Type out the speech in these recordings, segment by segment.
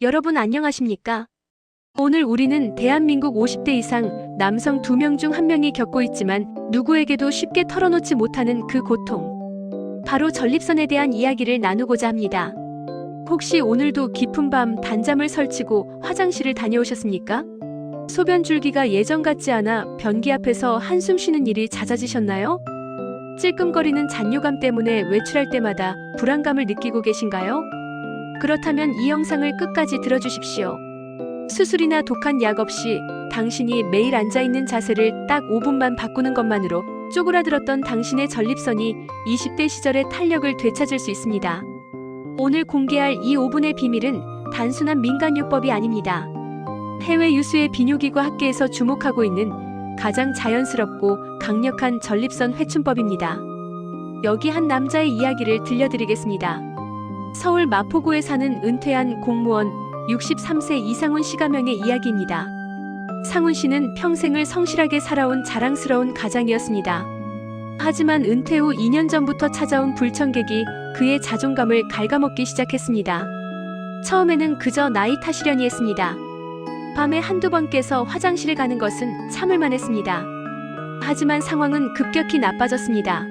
여러분 안녕하십니까? 오늘 우리는 대한민국 50대 이상 남성 2명 중 1명이 겪고 있지만 누구에게도 쉽게 털어놓지 못하는 그 고통. 바로 전립선에 대한 이야기를 나누고자 합니다. 혹시 오늘도 깊은 밤 단잠을 설치고 화장실을 다녀오셨습니까? 소변 줄기가 예전 같지 않아 변기 앞에서 한숨 쉬는 일이 잦아지셨나요? 찔끔거리는 잔뇨감 때문에 외출할 때마다 불안감을 느끼고 계신가요? 그렇다면 이 영상을 끝까지 들어주십시오. 수술이나 독한 약 없이 당신이 매일 앉아있는 자세를 딱 5분만 바꾸는 것만으로 쪼그라들었던 당신의 전립선이 20대 시절의 탄력을 되찾을 수 있습니다. 오늘 공개할 이 5분의 비밀은 단순한 민간요법이 아닙니다. 해외 유수의 비뇨기과 학계에서 주목하고 있는 가장 자연스럽고 강력한 전립선 회춘법입니다. 여기 한 남자의 이야기를 들려드리겠습니다. 서울 마포구에 사는 은퇴한 공무원 63세 이상훈 씨 가명의 이야기입니다. 상훈 씨는 평생을 성실하게 살아온 자랑스러운 가장이었습니다. 하지만 은퇴 후 2년 전부터 찾아온 불청객이 그의 자존감을 갉아먹기 시작했습니다. 처음에는 그저 나이 탓이려니 했습니다. 밤에 한두 번 깨서 화장실에 가는 것은 참을만 했습니다. 하지만 상황은 급격히 나빠졌습니다.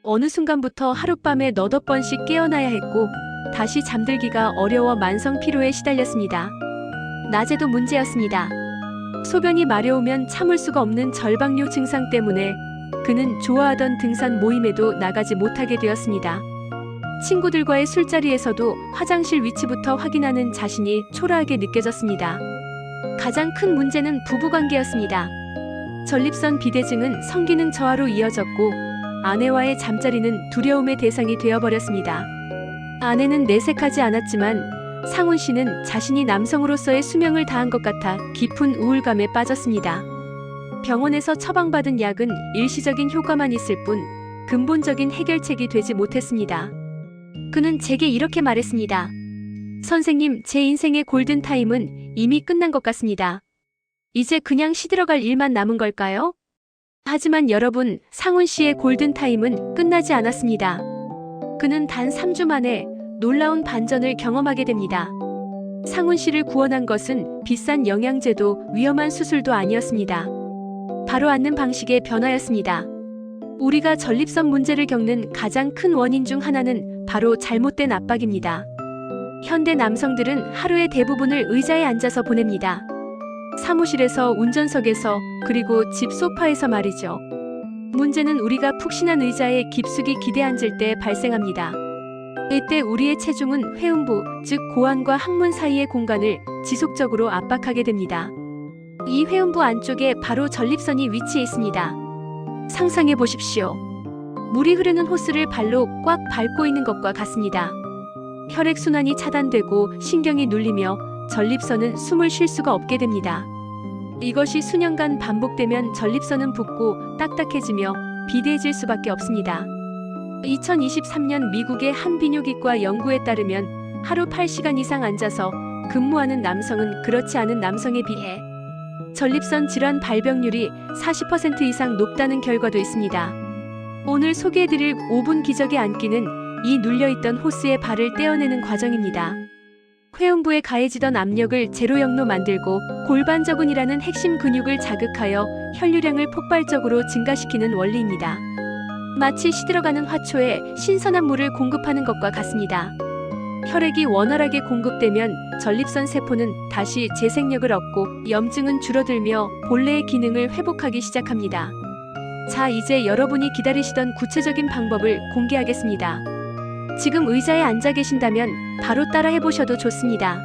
어느 순간부터 하룻밤에 너댓 번씩 깨어나야 했고 다시 잠들기가 어려워 만성 피로에 시달렸습니다. 낮에도 문제였습니다. 소변이 마려우면 참을 수가 없는 절박뇨 증상 때문에 그는 좋아하던 등산 모임에도 나가지 못하게 되었습니다. 친구들과의 술자리에서도 화장실 위치부터 확인하는 자신이 초라하게 느껴졌습니다. 가장 큰 문제는 부부관계였습니다. 전립선 비대증은 성기능 저하로 이어졌고 아내와의 잠자리는 두려움의 대상이 되어버렸습니다. 아내는 내색하지 않았지만 상훈 씨는 자신이 남성으로서의 수명을 다한 것 같아 깊은 우울감에 빠졌습니다. 병원에서 처방받은 약은 일시적인 효과만 있을 뿐 근본적인 해결책이 되지 못했습니다. 그는 제게 이렇게 말했습니다. 선생님, 제 인생의 골든타임은 이미 끝난 것 같습니다. 이제 그냥 시들어갈 일만 남은 걸까요? 하지만 여러분, 상훈 씨의 골든타임은 끝나지 않았습니다. 그는 단 3주 만에 놀라운 반전을 경험하게 됩니다. 상훈 씨를 구원한 것은 비싼 영양제도 위험한 수술도 아니었습니다. 바로 앉는 방식의 변화였습니다. 우리가 전립선 문제를 겪는 가장 큰 원인 중 하나는 바로 잘못된 압박입니다. 현대 남성들은 하루의 대부분을 의자에 앉아서 보냅니다. 사무실에서, 운전석에서, 그리고 집 소파에서 말이죠. 문제는 우리가 푹신한 의자에 깊숙이 기대 앉을 때 발생합니다. 이때 우리의 체중은 회음부, 즉 고환과 항문 사이의 공간을 지속적으로 압박하게 됩니다. 이 회음부 안쪽에 바로 전립선이 위치해 있습니다. 상상해 보십시오. 물이 흐르는 호스를 발로 꽉 밟고 있는 것과 같습니다. 혈액순환이 차단되고 신경이 눌리며 전립선은 숨을 쉴 수가 없게 됩니다. 이것이 수년간 반복되면 전립선은 붓고 딱딱해지며 비대해질 수밖에 없습니다. 2023년 미국의 한 비뇨기과 연구에 따르면 하루 8시간 이상 앉아서 근무하는 남성은 그렇지 않은 남성에 비해 전립선 질환 발병률이 40% 이상 높다는 결과도 있습니다. 오늘 소개해드릴 5분 기적의 앉기는 이 눌려있던 호스의 발을 떼어내는 과정입니다. 회음부에 가해지던 압력을 제로 영로 만들고 골반저근이라는 핵심 근육을 자극하여 혈류량을 폭발적으로 증가시키는 원리입니다. 마치 시들어가는 화초에 신선한 물을 공급하는 것과 같습니다. 혈액이 원활하게 공급되면 전립선 세포는 다시 재생력을 얻고 염증은 줄어들며 본래의 기능을 회복하기 시작합니다. 자, 이제 여러분이 기다리시던 구체적인 방법을 공개하겠습니다. 지금 의자에 앉아 계신다면 바로 따라 해보셔도 좋습니다.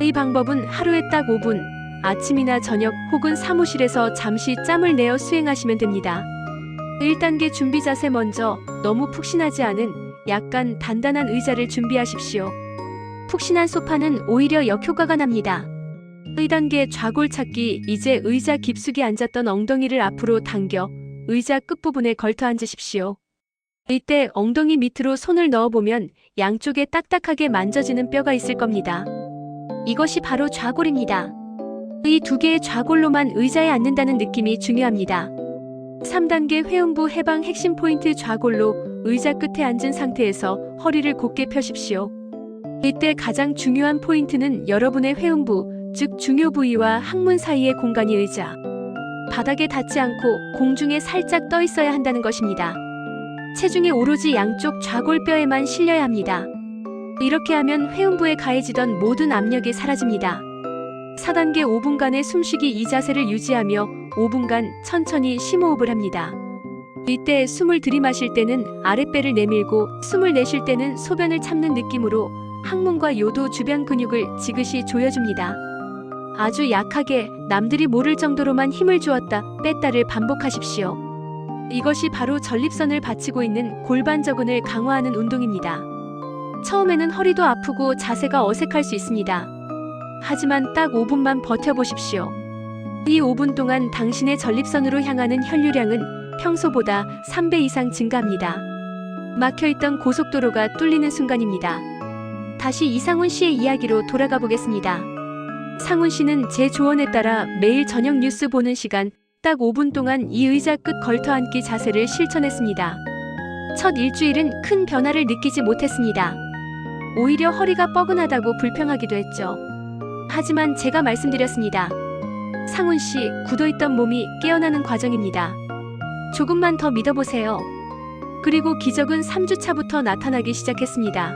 이 방법은 하루에 딱 5분, 아침이나 저녁 혹은 사무실에서 잠시 짬을 내어 수행하시면 됩니다. 1단계 준비 자세. 먼저 너무 푹신하지 않은 약간 단단한 의자를 준비하십시오. 푹신한 소파는 오히려 역효과가 납니다. 2단계 좌골 찾기. 이제 의자 깊숙이 앉았던 엉덩이를 앞으로 당겨 의자 끝부분에 걸터 앉으십시오. 이때 엉덩이 밑으로 손을 넣어보면 양쪽에 딱딱하게 만져지는 뼈가 있을 겁니다. 이것이 바로 좌골입니다. 이 두 개의 좌골로만 의자에 앉는다는 느낌이 중요합니다. 3단계 회음부 해방. 핵심 포인트. 좌골로 의자 끝에 앉은 상태에서 허리를 곧게 펴십시오. 이때 가장 중요한 포인트는 여러분의 회음부, 즉 중요 부위와 항문 사이의 공간이 의자, 바닥에 닿지 않고 공중에 살짝 떠 있어야 한다는 것입니다. 체중이 오로지 양쪽 좌골뼈에만 실려야 합니다. 이렇게 하면 회음부에 가해지던 모든 압력이 사라집니다. 4단계 5분간의 숨쉬기 이 자세를 유지하며 5분간 천천히 심호흡을 합니다. 이때 숨을 들이마실 때는 아랫배를 내밀고 숨을 내쉴 때는 소변을 참는 느낌으로 항문과 요도 주변 근육을 지그시 조여줍니다. 아주 약하게 남들이 모를 정도로만 힘을 주었다 뺐다를 반복하십시오. 이것이 바로 전립선을 받치고 있는 골반저근을 강화하는 운동입니다. 처음에는 허리도 아프고 자세가 어색할 수 있습니다. 하지만 딱 5분만 버텨보십시오. 이 5분 동안 당신의 전립선으로 향하는 혈류량은 평소보다 3배 이상 증가합니다. 막혀있던 고속도로가 뚫리는 순간입니다. 다시 이상훈 씨의 이야기로 돌아가 보겠습니다. 상훈 씨는 제 조언에 따라 매일 저녁 뉴스 보는 시간 딱 5분 동안 이 의자 끝 걸터 앉기 자세를 실천했습니다. 첫 일주일은 큰 변화를 느끼지 못했습니다. 오히려 허리가 뻐근하다고 불평하기도 했죠. 하지만 제가 말씀드렸습니다. 상훈 씨, 굳어있던 몸이 깨어나는 과정입니다. 조금만 더 믿어보세요. 그리고 기적은 3주차부터 나타나기 시작했습니다.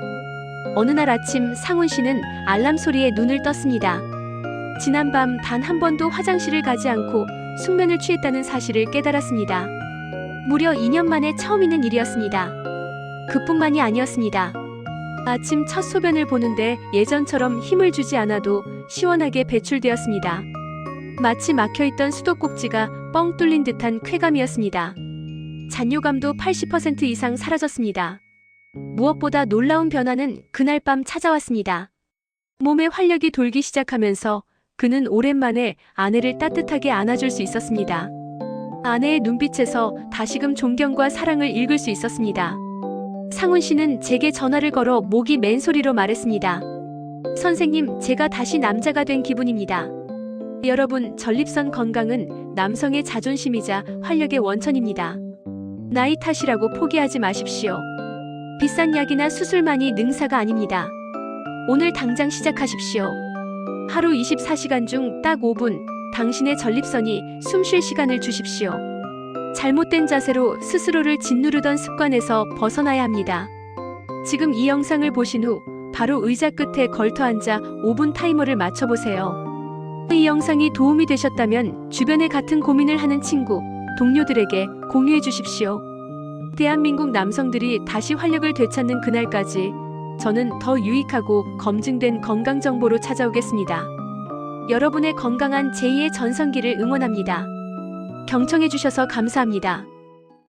어느 날 아침 상훈 씨는 알람 소리에 눈을 떴습니다. 지난밤 단 한 번도 화장실을 가지 않고 숙면을 취했다는 사실을 깨달았습니다. 무려 2년 만에 처음 있는 일이었습니다. 그뿐만이 아니었습니다. 아침 첫 소변을 보는데 예전처럼 힘을 주지 않아도 시원하게 배출되었습니다. 마치 막혀있던 수도꼭지가 뻥 뚫린 듯한 쾌감이었습니다. 잔뇨감도 80% 이상 사라졌습니다. 무엇보다 놀라운 변화는 그날 밤 찾아왔습니다. 몸에 활력이 돌기 시작하면서 그는 오랜만에 아내를 따뜻하게 안아줄 수 있었습니다. 아내의 눈빛에서 다시금 존경과 사랑을 읽을 수 있었습니다. 상훈 씨는 제게 전화를 걸어 목이 맨 소리로 말했습니다. 선생님, 제가 다시 남자가 된 기분입니다. 여러분, 전립선 건강은 남성의 자존심이자 활력의 원천입니다. 나이 탓이라고 포기하지 마십시오. 비싼 약이나 수술만이 능사가 아닙니다. 오늘 당장 시작하십시오. 하루 24시간 중 딱 5분 당신의 전립선이 숨 쉴 시간을 주십시오. 잘못된 자세로 스스로를 짓누르던 습관에서 벗어나야 합니다. 지금 이 영상을 보신 후 바로 의자 끝에 걸터 앉아 5분 타이머를 맞춰보세요. 이 영상이 도움이 되셨다면 주변에 같은 고민을 하는 친구, 동료들에게 공유해 주십시오. 대한민국 남성들이 다시 활력을 되찾는 그날까지 저는 더 유익하고 검증된 건강 정보로 찾아오겠습니다. 여러분의 건강한 제2의 전성기를 응원합니다. 경청해 주셔서 감사합니다.